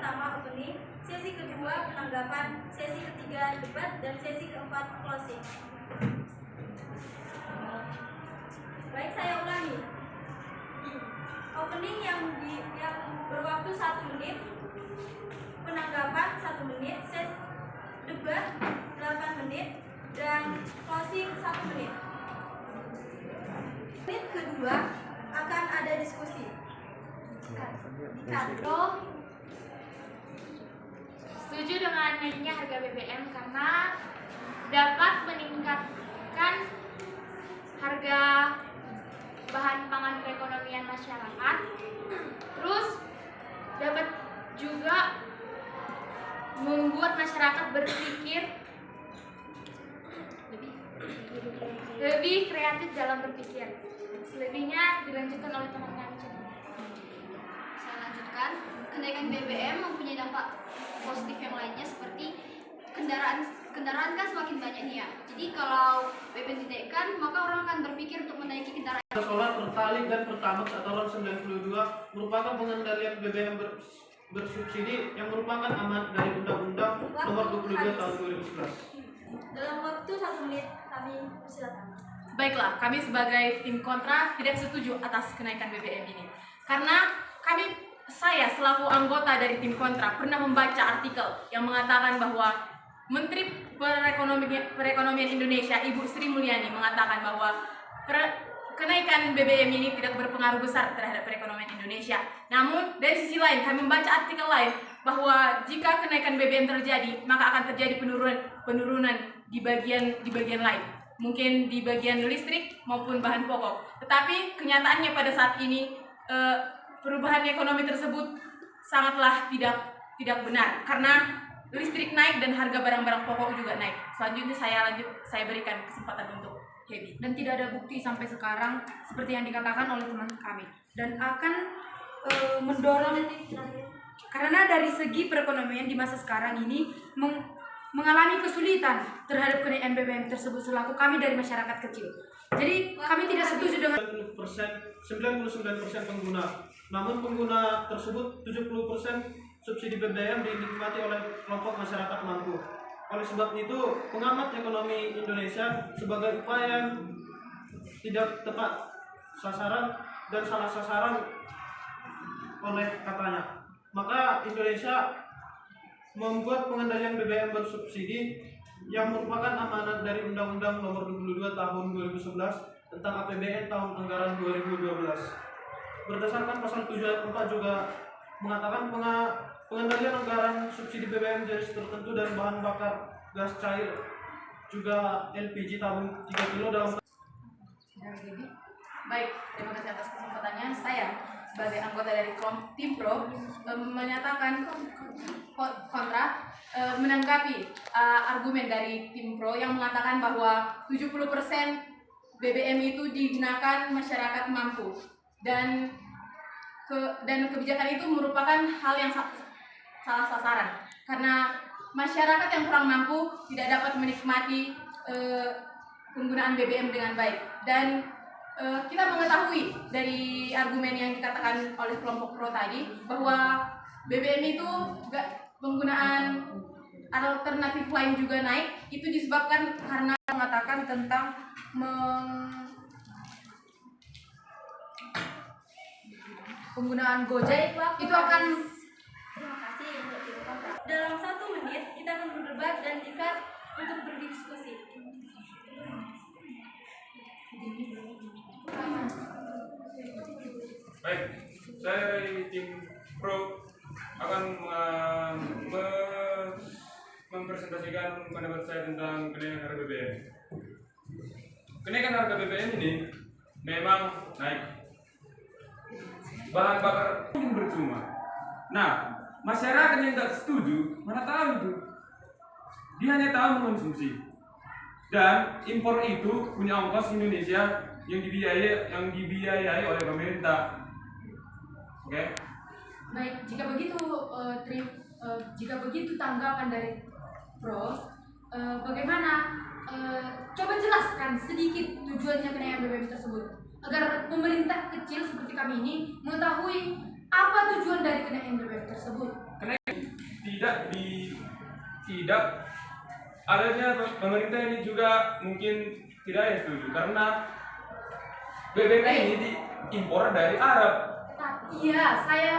pertama opening, sesi kedua penanggapan, sesi ketiga debat, dan sesi keempat closing. Baik, saya ulangi. Opening yang berwaktu 1 menit, penanggapan 1 menit, sesi debat 8 menit, dan closing 1 menit. Menit kedua akan ada diskusi. Setuju dengan naiknya harga BBM karena dapat meningkatkan harga bahan pangan perekonomian masyarakat, terus dapat juga membuat masyarakat berpikir lebih kreatif dalam berpikir. Selebihnya dilanjutkan oleh teman kami. Saya lanjutkan, kenaikan BBM mempunyai dampak positif yang lainnya seperti kendaraan kan semakin banyak nih ya. Jadi kalau BBM dinaikkan, maka orang akan berpikir untuk menaiki kendaraan. Solar, Pertalite, dan Pertamax atau tahun 92 merupakan pengendalian BBM bersubsidi yang merupakan amanat dari Undang-Undang Nomor 22 Tahun 2011. Dalam waktu 1 menit kami persilakan. Baiklah, kami sebagai tim kontra tidak setuju atas kenaikan BBM ini. Karena saya selaku anggota dari tim kontra pernah membaca artikel yang mengatakan bahwa Menteri Perekonomian Indonesia Ibu Sri Mulyani mengatakan bahwa kenaikan BBM ini tidak berpengaruh besar terhadap perekonomian Indonesia. Namun dari sisi lain kami membaca artikel lain bahwa jika kenaikan BBM terjadi, maka akan terjadi penurunan di bagian lain. Mungkin di bagian listrik maupun bahan pokok. Tetapi kenyataannya pada saat ini perubahan ekonomi tersebut sangatlah tidak benar karena listrik naik dan harga barang-barang pokok juga naik. Selanjutnya saya berikan kesempatan untuk Hebi. Dan tidak ada bukti sampai sekarang seperti yang dikatakan oleh teman kami, dan akan mendorong karena dari segi perekonomian di masa sekarang ini mengalami kesulitan terhadap kenaikan BBM tersebut selaku kami dari masyarakat kecil. Jadi kami tidak setuju dengan 99% pengguna. Namun pengguna tersebut 70% subsidi BBM dinikmati oleh kelompok masyarakat mampu. Oleh sebab itu, pengamat ekonomi Indonesia sebagai upaya tidak tepat sasaran dan salah sasaran oleh katanya. Maka Indonesia membuat pengendalian BBM bersubsidi yang merupakan amanat dari Undang-Undang Nomor 22 Tahun 2011 tentang APBN tahun anggaran 2012. Berdasarkan pasal 7 ayat 4 juga mengatakan pengendalian anggaran subsidi BBM jenis tertentu dan bahan bakar gas cair juga LPG tabung 3 kilo dalam. Baik, terima kasih atas kesempatannya. Saya sebagai anggota dari tim Pro menyatakan kontra menanggapi argumen dari tim Pro yang mengatakan bahwa 70% BBM itu digunakan masyarakat mampu dan kebijakan itu merupakan hal yang salah sasaran karena masyarakat yang kurang mampu tidak dapat menikmati penggunaan BBM dengan baik. Dan kita mengetahui dari argumen yang dikatakan oleh kelompok Pro tadi bahwa BBM itu penggunaan alternatif lain juga naik, itu disebabkan karena mengatakan tentang penggunaan Gojek itu akan. Terima kasih untuk tim kontra. Dalam 1 menit kita akan berdebat dan ikat untuk berdiskusi. Baik, saya dari tim Pro akan mempresentasikan pendapat saya tentang kenaikan harga BBM. Kenaikan harga BBM ini memang naik. Bahan bakar yang bercuma. Nah, masyarakat yang tidak setuju mana tahu itu. Dia hanya tahu mengonsumsi. Dan impor itu punya ongkos Indonesia yang dibiayai oleh pemerintah. Oke? Baik, jika begitu tanggapan dari Pro, bagaimana? Coba jelaskan sedikit tujuannya kenaikan BBM tersebut agar pemerintah kecil seperti kami ini mengetahui apa tujuan dari kenaikan BBM tersebut. Kenaikan tidak adanya pemerintah ini juga mungkin tidak ya setuju karena BBM ini diimpor dari Arab. Iya, saya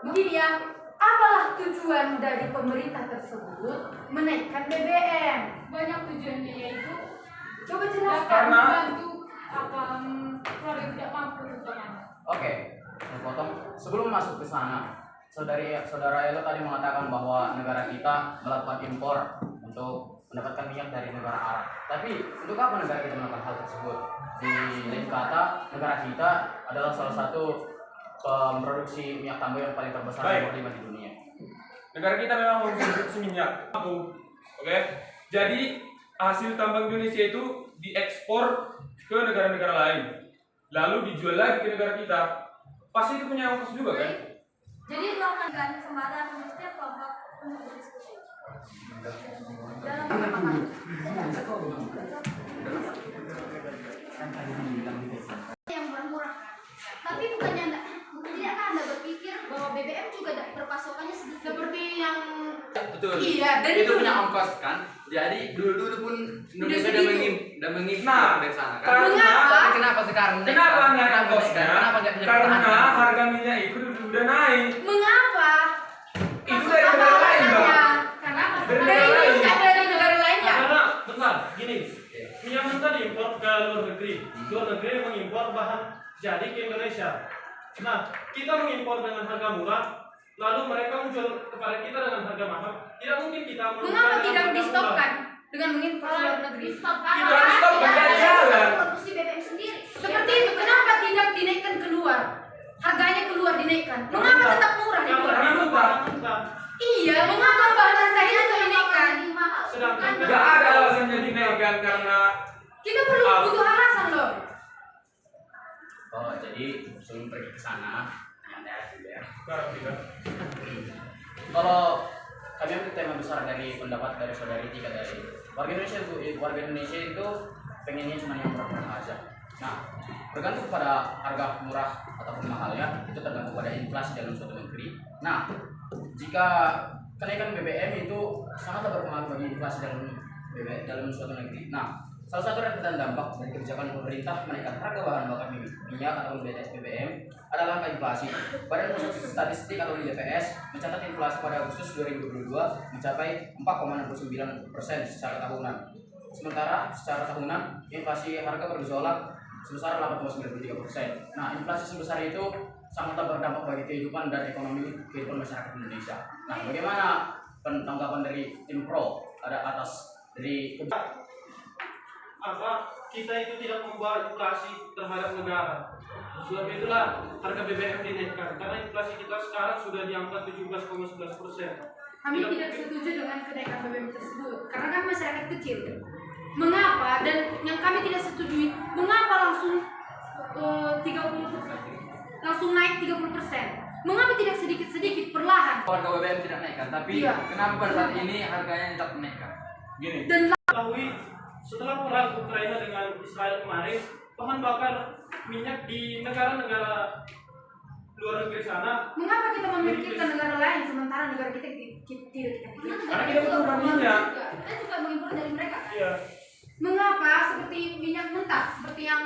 begini ya. Apalah tujuan dari pemerintah tersebut menaikkan BBM? Banyak tujuannya, yaitu Coba jelaskan. Karena membantu keluarga yang tidak mampu terutama. Oke, potong. Sebelum masuk ke sana, saudara Elo tadi mengatakan bahwa negara kita melakukan impor untuk mendapatkan minyak dari negara Arab. Tapi untuk apa negara kita melakukan hal tersebut? Di lain kata, negara kita adalah salah satu pemproduksi minyak tambang yang paling terbesar nomor 5 di dunia. negara kita memang memproduksi minyak. Oke. Jadi hasil tambang Indonesia itu diekspor ke negara-negara lain. Lalu dijual lagi ke negara kita. Pasti itu punya ongkos juga kan? Jadi melakukan kesempatan untuk setiap kelompok untuk berdiskusi. Yang murah-murah. Tapi tidakkah Anda berpikir bahwa BBM juga berpasokannya seperti yang Betul. Iya, dari itu dulu. punya ongkos kan. Jadi dulu pun Indonesia udah mengimpor dari sana kan. Karena Tapi kenapa sekarang? kenapa naik ongkosnya? Kenapa nggak Karena dipertahankan? harga minyak itu udah naik. Mengapa? Itu dari negara lain, Bang. Kenapa? Dari Dari negara lain. Indonesia, dari negara lainnya. Karena bentar, gini, minyak mentah diimpor ke luar negeri. Luar negeri mengimpor bahan jadi ke Indonesia. Nah, kita mengimpor dengan harga murah, lalu mereka menjual kepada kita dengan harga mahal. Tidak mungkin kita Mengapa dengan tidak harga di-stopkan dengan mengimpor ke luar negeri? Kita stop dengan jalan. produksi BBM sendiri. Seperti itu, kenapa tidak dinaikkan keluar? Harganya keluar dinaikkan. Mengapa tetap murah di luar? Karena itu bahan mentah. Iya, mengapa bahan mentah itu dinaikkan? Lebih mahal. Sedangkan Gak ada alasannya dinaikkan karena Kita perlu butuh alasan loh. Oh, jadi sebelum pergi ke sana, nyantai dulu ya. tidak. Kalau kami ambil tema besar dari pendapat dari saudari Tika dari warga Indonesia itu pengennya cuma yang murah-murah aja. Nah, bergantung pada harga murah ataupun mahal ya, itu tergantung pada inflasi dalam suatu negeri. Nah, jika kenaikan BBM itu sangatlah berpengaruh bagi inflasi dalam suatu negeri. Nah, salah satu rentetan dampak dari kebijakan pemerintah menaikkan harga bahan bakar minyak atau BBM adalah angka inflasi. Badan Pusat Statistik atau BPS mencatat inflasi pada Agustus 2022 mencapai 4,69% secara tahunan. Sementara secara tahunan inflasi harga bergejolak sebesar 8,93%. Nah, inflasi sebesar itu sangatlah berdampak bagi kehidupan dan kehidupan masyarakat Indonesia. Nah, bagaimana tanggapan dari tim pro atas dari kita itu tidak membawa inflasi terhadap negara. Sebab itulah harga BBM dinaikkan karena inflasi kita sekarang sudah di angka 17,11%. Kami tidak setuju dengan kenaikan BBM tersebut karena kami masyarakat kecil. Mengapa? Dan yang kami tidak setujui, mengapa langsung 30%? Langsung naik 30%. Mengapa tidak sedikit-sedikit perlahan? harga BBM tidak naikkan, tapi Iya. kenapa pada saat ini harganya tetap menaikkan? Gini, Dan ketahui setelah perang Ukraina dengan Israel kemarin, bahan bakar minyak di negara-negara luar negeri sana. mengapa kita memikirkan negara lain sementara negara kita tidak kita pikirkan? Karena kita butuh minyak. Kita juga mengimpor dari mereka. Iya. Mengapa seperti minyak mentah, seperti yang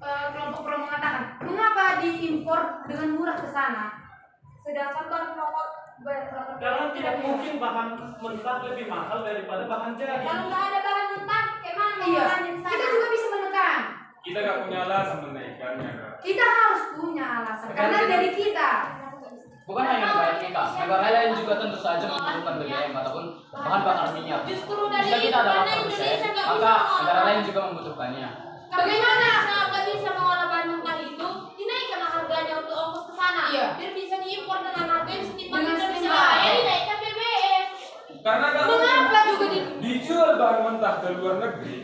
kelompok pro mengatakan, mengapa diimpor dengan murah ke sana? Sedangkan bahan pokok Karena tidak mungkin bahan mentah lebih mahal daripada bahan jadi. kalau nggak ada bahan mentah, kayak mana Iya, mengolahnya di sana? kita juga bisa menekan. Kita gak punya alasan menaikkannya kan. Kita harus punya alasan karena dari kita. Bukan hanya negara kita, negara lain juga tentu saja membutuhkan BBM ataupun bahan bakar minyak. Justru dari Jika kita adalah karena produsen, Indonesia nggak bisa maka mengolah. negara lain juga membutuhkannya. Bagaimana nggak bisa mengolah bahan mentah itu? Dinaikkan harganya untuk ongkos ke sana. Iya. Biar bisa diimpor dengan harga yang setimpal Dengan kita bisa. setimpal. Ya dinaikkan BBM. Karena kalau Mengapa juga dijual bahan mentah ke luar negeri,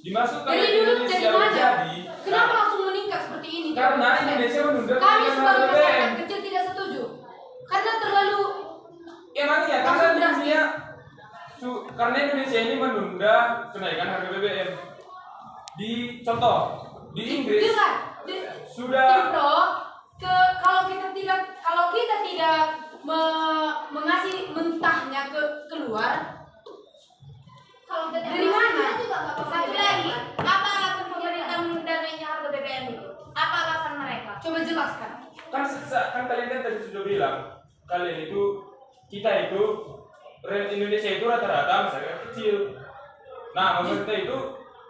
dimasukkan dari ke dulu Indonesia jadi mana? jadi. Kenapa langsung meningkat seperti ini? Karena Indonesia menunda Kami kenaikan sebagai harga masyarakat BBM. kecil tidak setuju karena terlalu Emangnya karena Langsung drastis. karena Indonesia ini menunda kenaikan harga BBM. Di contoh di Inggris dengar sudah kalau kita tidak keluar. Kalau Dari mana? Satu lagi, apa alasan pemerintah menunda naiknya harga BBM itu? Apa alasan mereka? Coba jelaskan. Kan kalian kan tadi sudah bilang, kalian itu, kita itu, Indonesia itu rata-rata masyarakat kecil. Nah, pemerintah itu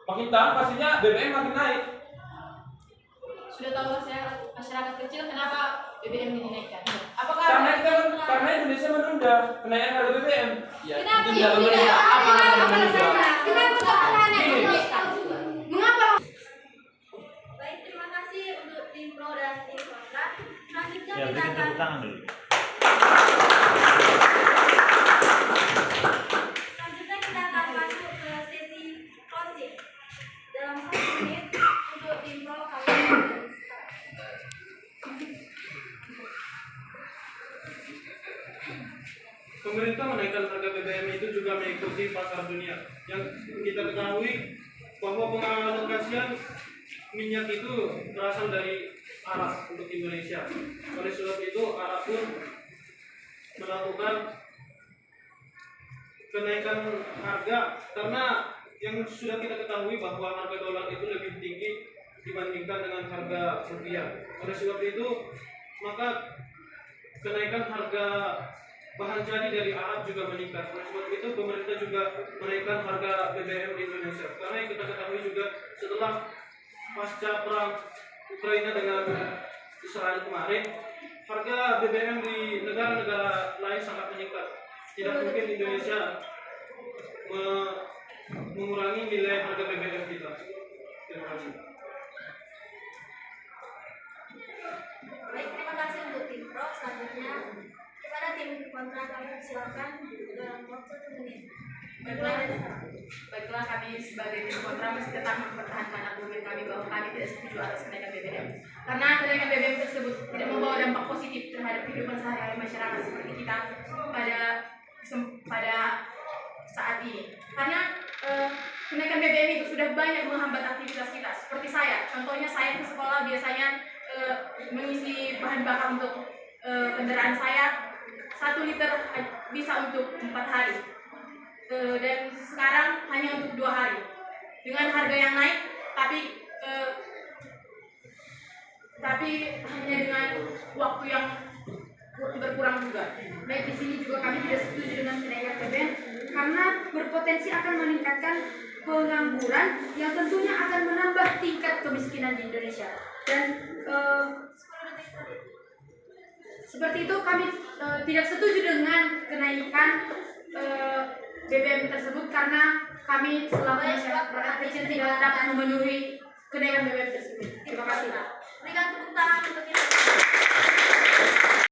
makin tahun pastinya BBM makin naik. Sudah tahu masyarakat kecil kenapa BBM dinaikkan? Apakah Karena Indonesia menunda kenaikan harga BBM. Ya, Kenapa itu ya? dia pemerintah. Apa alasan menunda? Mengapa? Baik, terima kasih untuk tim pro dan tim kontra. Selanjutnya Ya, kita beri akan tepuk tangan dulu. selanjutnya kita akan masuk ke sesi closing. Dalam 1 menit untuk tim pro kalian. Pemerintah menaikkan harga BBM itu juga mengikuti pasar dunia. Yang kita ketahui bahwa pengalokasian minyak itu berasal dari Arab untuk Indonesia. Oleh sebab itu Arab pun melakukan kenaikan harga karena yang sudah kita ketahui bahwa harga dolar itu lebih tinggi dibandingkan dengan harga rupiah. Oleh sebab itu maka kenaikan harga bahan jadi dari Arab juga meningkat. Oleh sebab itu pemerintah juga menaikkan harga BBM di Indonesia. Karena yang kita ketahui juga setelah pasca perang Ukraina dengan Israel kemarin, harga BBM di negara-negara lain sangat meningkat. Tidak mungkin Indonesia mengurangi nilai harga BBM kita. Terima kasih. Baik, terima kasih untuk tim pro. Selanjutnya kepada tim kontra kami silakan dalam waktu 1 menit. Baiklah, kami sebagai tim kontra masih tetap mempertahankan argumen kami bahwa kami tidak setuju atas kenaikan BBM. Karena kenaikan BBM tersebut tidak membawa dampak positif terhadap kehidupan sehari-hari masyarakat seperti kita pada saat ini. Karena kenaikan BBM itu sudah banyak menghambat aktivitas kita. Seperti saya, contohnya saya ke sekolah biasanya mengisi bahan bakar untuk kendaraan saya 1 liter bisa untuk 4 hari. Dan sekarang hanya untuk 2 hari dengan harga yang naik, tapi hanya dengan waktu yang berkurang juga. Baik, di sini juga kami tidak setuju dengan kenaikan BBM karena berpotensi akan meningkatkan pengangguran yang tentunya akan menambah tingkat kemiskinan di Indonesia. Dan seperti itu kami tidak setuju dengan kenaikan BBM tersebut karena kami selaku masyarakat kecil tidak dapat memenuhi kenaikan BBM tersebut. Terima